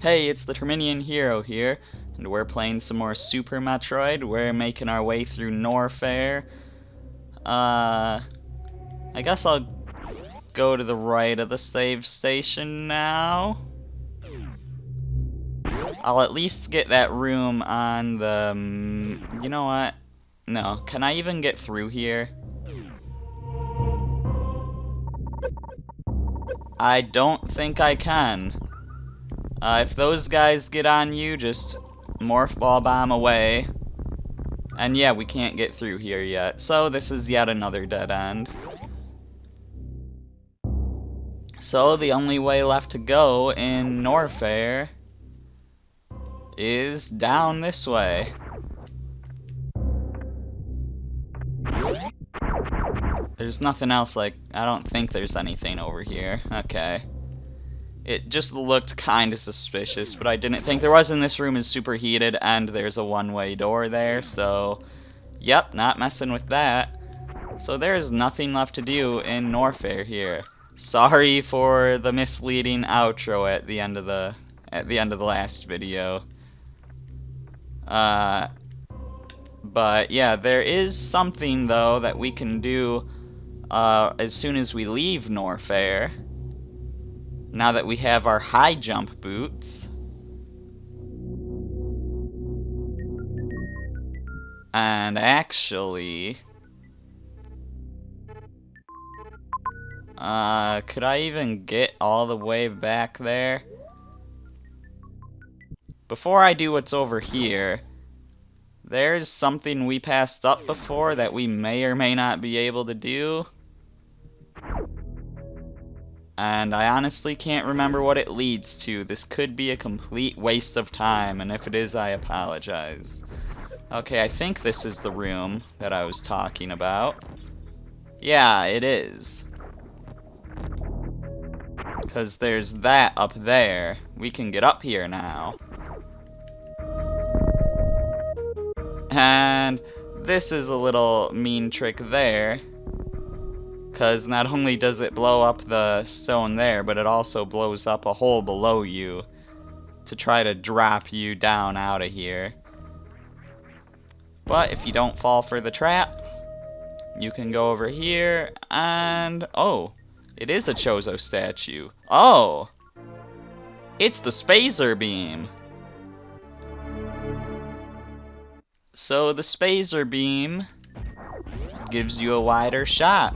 Hey, it's the Terminian Hero here, and we're playing some more Super Metroid. We're making our way through Norfair. I guess I'll go to the right of the save station now. I'll at least get that room on the... you know what? No, can I even get through here? I don't think I can. If those guys get on you, just morph ball bomb away. And yeah, we can't get through here yet. So this is yet another dead end. So the only way left to go in Norfair is down this way. There's nothing else, like, I don't think there's anything over here. Okay. It just looked kinda suspicious, but I didn't think there was, and this room is superheated, and there's a one-way door there, so... Yep, not messing with that. So there's nothing left to do in Norfair here. Sorry for the misleading outro at the end of the last video. But yeah, there is something though that we can do as soon as we leave Norfair. Now that we have our high jump boots. And actually... could I even get all the way back there? Before I do what's over here, there's something we passed up before that we may or may not be able to do. And I honestly can't remember what it leads to. This could be a complete waste of time, and if it is, I apologize. Okay, I think this is the room that I was talking about. Yeah, it is. Because there's that up there. We can get up here now. And this is a little mean trick there. Because not only does it blow up the stone there, but it also blows up a hole below you to try to drop you down out of here. But if you don't fall for the trap, you can go over here and... oh, it is a Chozo statue. Oh! It's the Spazer Beam! So the Spazer Beam gives you a wider shot.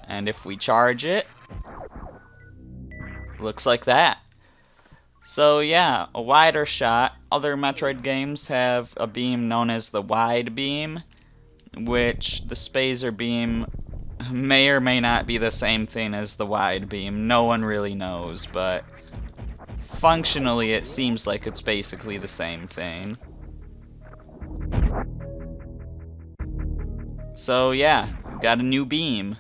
And if we charge it, looks like that. So yeah, a wider shot. Other Metroid games have a beam known as the wide beam, which the Spazer Beam may or may not be the same thing as the wide beam. No one really knows, but functionally it seems like it's basically the same thing. So yeah, we've got a new beam.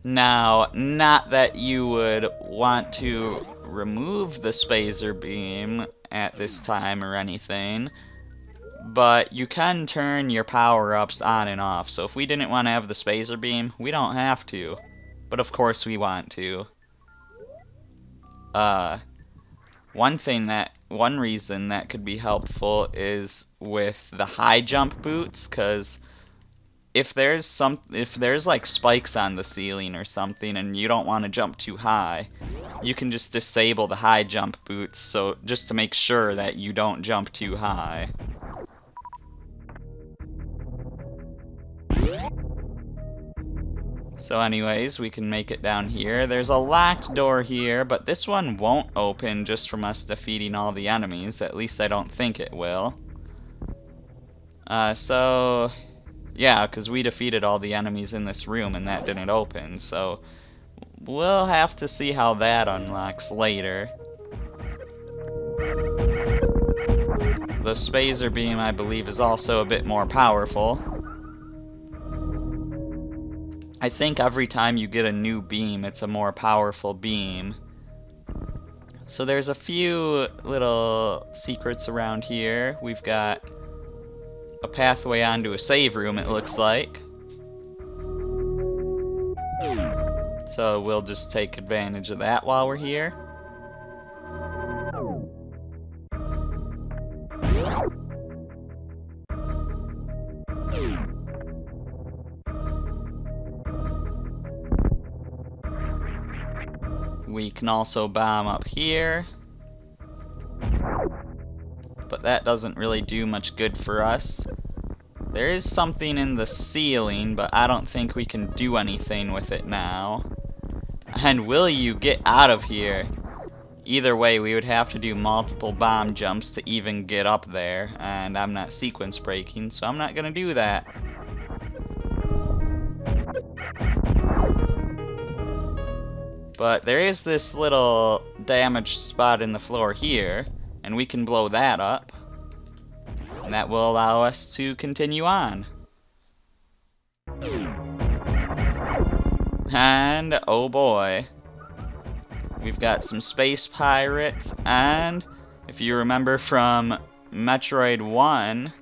Now, not that you would want to remove the Spazer Beam at this time or anything, but you can turn your power-ups on and off. So if we didn't want to have the Spazer Beam, we don't have to. But of course we want to. One reason that could be helpful is with the high jump boots, because if there's like spikes on the ceiling or something and you don't want to jump too high, you can just disable the high jump boots, so just to make sure that you don't jump too high. So anyways, we can make it down here. There's a locked door here, but this one won't open just from us defeating all the enemies. At least I don't think it will. So... yeah, because we defeated all the enemies in this room and that didn't open, so we'll have to see how that unlocks later. The Spazer Beam, I believe, is also a bit more powerful. I think every time you get a new beam, it's a more powerful beam. So there's a few little secrets around here. We've got a pathway onto a save room, it looks like. So we'll just take advantage of that while we're here. We can also bomb up here, but that doesn't really do much good for us. There is something in the ceiling, but I don't think we can do anything with it now. And will you get out of here? Either way, we would have to do multiple bomb jumps to even get up there, and I'm not sequence breaking, so I'm not gonna do that. But there is this little damaged spot in the floor here, and we can blow that up. And that will allow us to continue on. And, oh boy. We've got some space pirates, and if you remember from Metroid 1,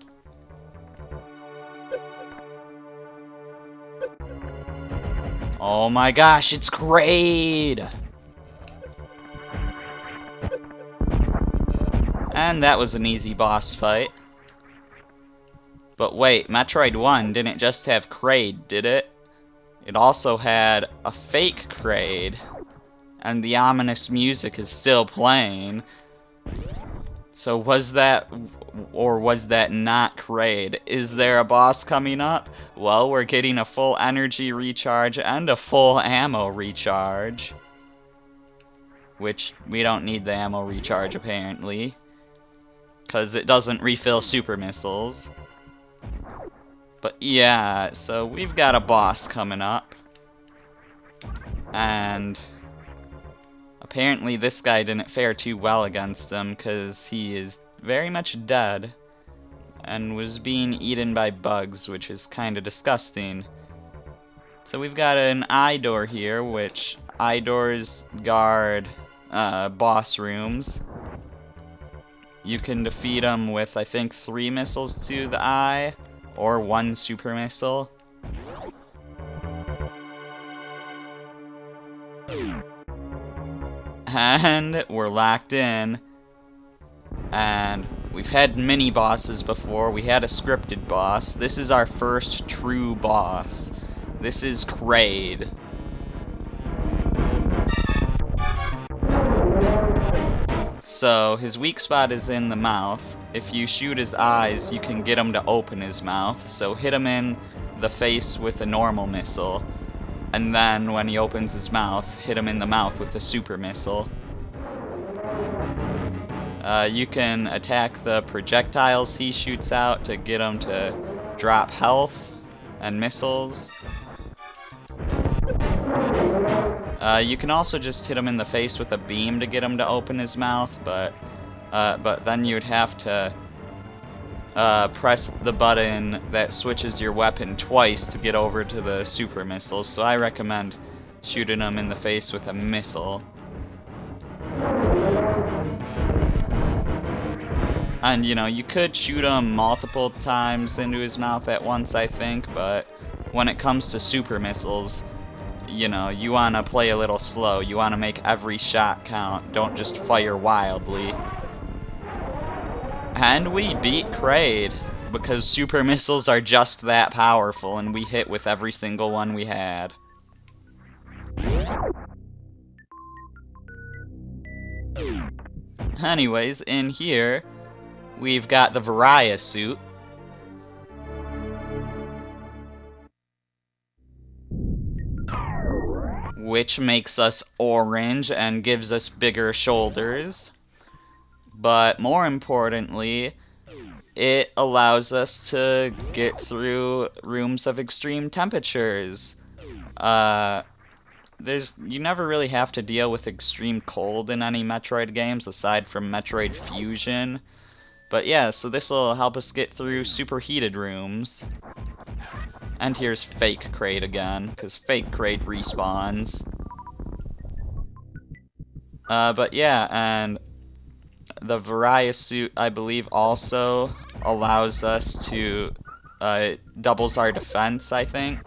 oh my gosh, it's Kraid! And that was an easy boss fight. But wait, Metroid 1 didn't just have Kraid, did it? It also had a fake Kraid. And the ominous music is still playing. So was that, or was that not Kraid? Is there a boss coming up? Well, we're getting a full energy recharge and a full ammo recharge. Which, we don't need the ammo recharge apparently, because it doesn't refill super missiles. But yeah, so we've got a boss coming up. And apparently this guy didn't fare too well against him, because he is very much dead and was being eaten by bugs, which is kind of disgusting. So we've got an eye door here, which eye doors guard boss rooms. You can defeat them with, I think, 3 missiles to the eye, or 1 super missile. And we're locked in. And we've had mini bosses before. We had a scripted boss. This is our first true boss. This is Kraid. So his weak spot is in the mouth. If you shoot his eyes, you can get him to open his mouth. So hit him in the face with a normal missile. And then when he opens his mouth, hit him in the mouth with a super missile. You can attack the projectiles he shoots out to get him to drop health and missiles. You can also just hit him in the face with a beam to get him to open his mouth, but then you'd have to press the button that switches your weapon twice to get over to the super missiles, so I recommend shooting him in the face with a missile. And, you know, you could shoot him multiple times into his mouth at once, I think, but when it comes to super missiles, you know, you want to play a little slow. You want to make every shot count. Don't just fire wildly. And we beat Kraid, because super missiles are just that powerful, and we hit with every single one we had. Anyways, in here, we've got the Varia Suit. Which makes us orange and gives us bigger shoulders. But more importantly, it allows us to get through rooms of extreme temperatures. You never really have to deal with extreme cold in any Metroid games aside from Metroid Fusion. But yeah, so this will help us get through superheated rooms. And here's fake Kraid again, because fake Kraid respawns. But yeah, and the Varia Suit, I believe, also allows us to, doubles our defense, I think.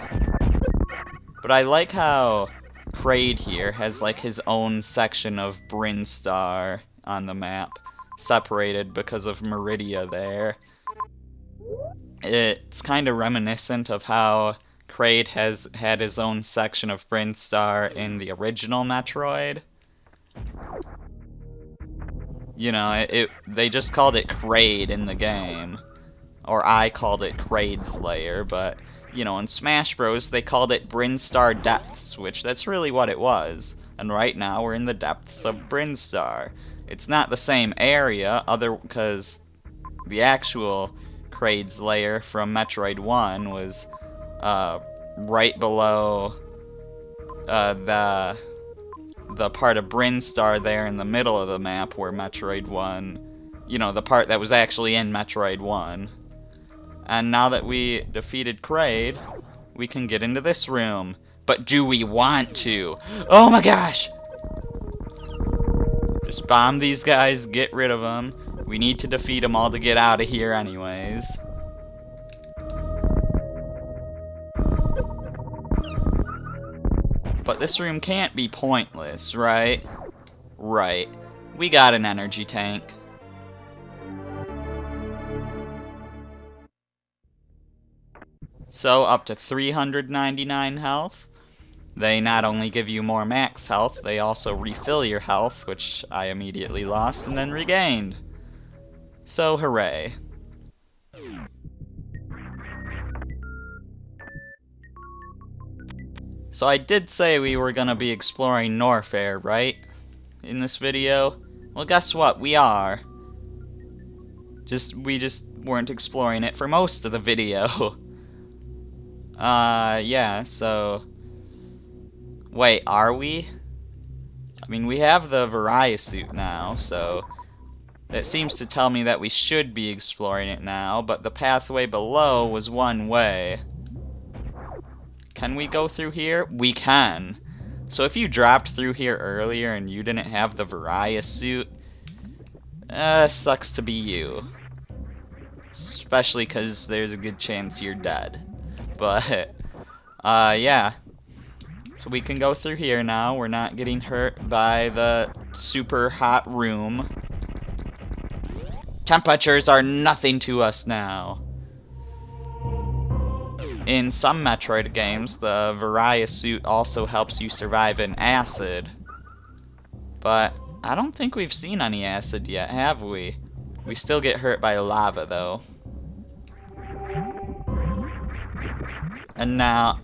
But I like how Kraid here has like his own section of Brinstar on the map, separated because of Meridia there. It's kind of reminiscent of how Kraid has had his own section of Brinstar in the original Metroid. You know, they just called it Kraid in the game. Or I called it Kraid's Lair, but, you know, in Smash Bros. They called it Brinstar Depths, which that's really what it was. And right now we're in the depths of Brinstar. It's not the same area, because the actual Kraid's Lair from Metroid 1 was right below the part of Brinstar there in the middle of the map where Metroid 1, you know, the part that was actually in Metroid 1. And now that we defeated Kraid, we can get into this room. But do we want to? Oh my gosh! Just bomb these guys, get rid of them. We need to defeat them all to get out of here anyways. But this room can't be pointless, right? Right. We got an energy tank. So, up to 399 health. They not only give you more max health, they also refill your health, which I immediately lost and then regained. So, hooray. So I did say we were gonna be exploring Norfair, right? In this video? Well, guess what? We are. We just weren't exploring it for most of the video. Yeah, so... Wait, are we? I mean, we have the Varia Suit now, so... That seems to tell me that we should be exploring it now, but the pathway below was one way. Can we go through here? We can. So if you dropped through here earlier and you didn't have the Varia Suit, sucks to be you. Especially because there's a good chance you're dead. But, yeah. So we can go through here now. We're not getting hurt by the super hot room. Temperatures are nothing to us now. In some Metroid games, the Varia Suit also helps you survive in acid. But I don't think we've seen any acid yet, have we? We still get hurt by lava, though. And now,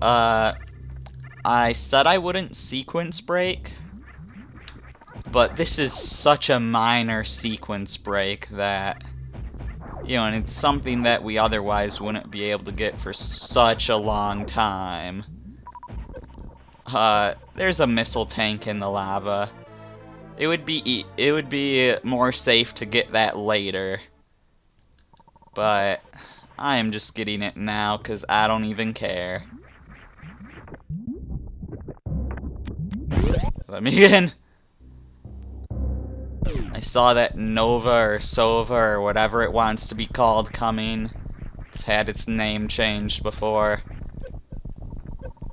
I said I wouldn't sequence break, but this is such a minor sequence break that... You know, and it's something that we otherwise wouldn't be able to get for such a long time. There's a missile tank in the lava. It would be more safe to get that later. But I am just getting it now because I don't even care. Let me in. I saw that Nova or Sova or whatever it wants to be called coming. It's had its name changed before.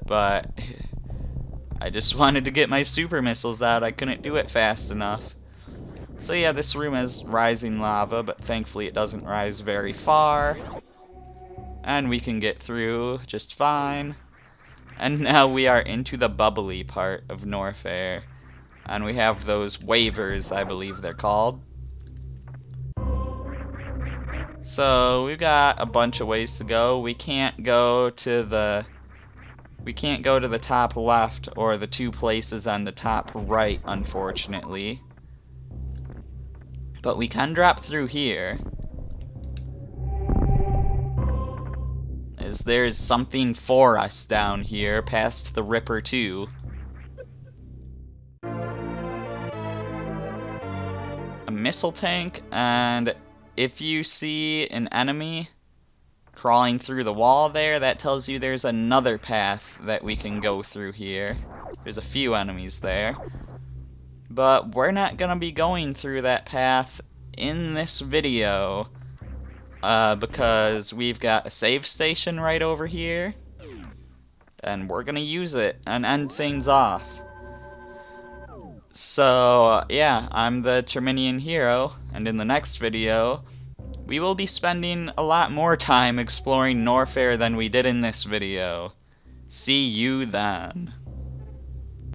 But I just wanted to get my super missiles out. I couldn't do it fast enough. So yeah, this room has rising lava, but thankfully it doesn't rise very far. And we can get through just fine. And now we are into the bubbly part of Norfair. And we have those waivers, I believe they're called. So we've got a bunch of ways to go. We can't go to the top left or the two places on the top right, unfortunately. But we can drop through here. As there's something for us down here past the Ripper 2. Missile tank, and if you see an enemy crawling through the wall there, that tells you there's another path that we can go through here. There's a few enemies there, but we're not gonna be going through that path in this video because we've got a save station right over here, and we're gonna use it and end things off. So, yeah, I'm the Terminian hero, and in the next video, we will be spending a lot more time exploring Norfair than we did in this video. See you then.